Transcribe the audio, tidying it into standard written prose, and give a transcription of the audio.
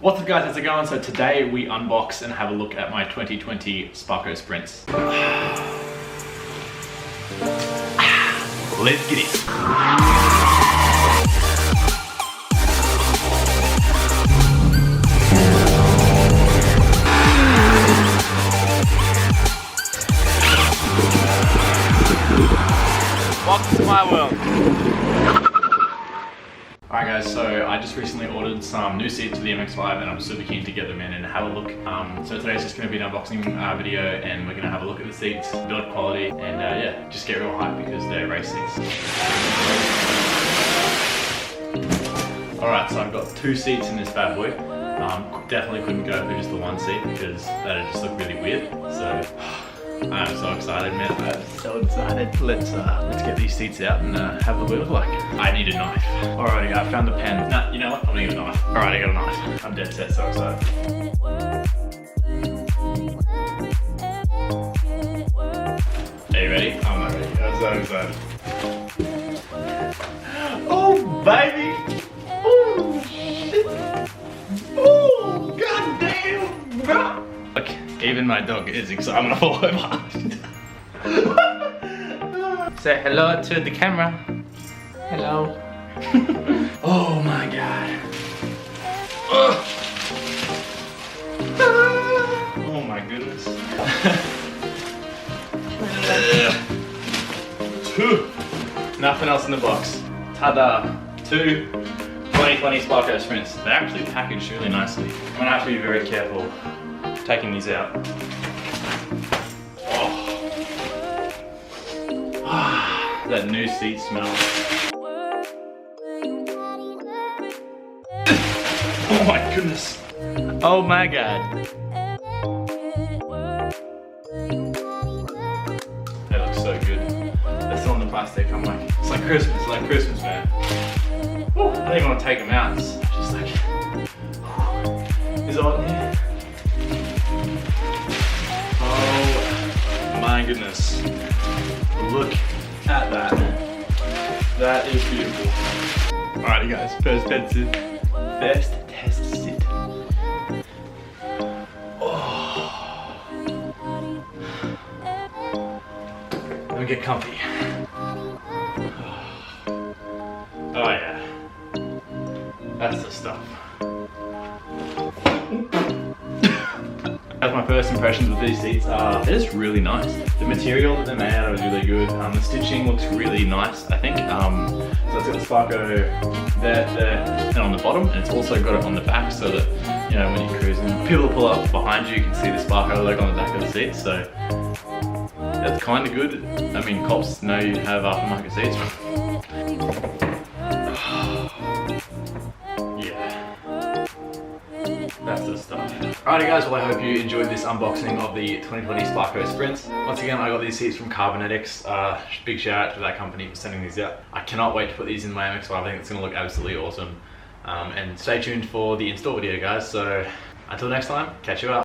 What's up guys, how's it going? So today we unbox and have a look at my 2020 Sparco Sprints. Let's get it. Welcome to my world. Alright guys, so I just recently ordered some new seats for the MX-5 and I'm super keen to get them in and have a look. So today's just going to be an unboxing video and we're going to have a look at the seats, build quality, and yeah, just get real hyped because they're race seats. Alright, so I've got two seats in this bad boy. Definitely couldn't go for just the one seat because that'd just look really weird. So I'm so excited, man. I'm so excited. Let's get these seats out and have a look what it look like. I need a knife. Alrighty, I found the pen. Nah, you know what? I'm gonna get a knife. Alright, I got a knife. I'm dead set, so excited. Are you ready? I'm not ready. I'm so excited. Oh, baby! Oh, shit! Oh, goddamn, bro! Look, even my dog is excited. I'm gonna fall over. Say hello to the camera. Hello. Oh my god. Oh my goodness. Nothing else in the box. Ta-da. Two 2020 Sparco Sprints. They're actually packaged really nicely. I'm gonna have to be very careful taking these out. Oh. That new seat smell. Oh my goodness. Oh my god. They look so good. They're still on the plastic. I'm like, it's like Christmas, man. Woo. I don't even want to take them out. It's just like, is it on here? Oh my goodness. Look at that. That is beautiful. Alrighty guys, first test sit. Oh. Let me get comfy. Oh yeah. That's the stuff. As my first impressions with these seats are, they're just really nice. The material that they're made out of is really good. The stitching looks really nice, I think. So it's got the Sparco there, and on the bottom, and it's also got it on the back so that, you know, when you're cruising, people pull up behind you, you can see the Sparco logo on the back of the seat, so that's kind of good. I mean, cops know you have aftermarket seats. That's the stuff. Alrighty guys, well I hope you enjoyed this unboxing of the 2020 Sparco Sprints. Once again, I got these seats from Carbonetics. Big shout out to that company for sending these out. I cannot wait to put these in my MX-5. I think it's going to look absolutely awesome. And stay tuned for the install video guys. So until next time, catch you up.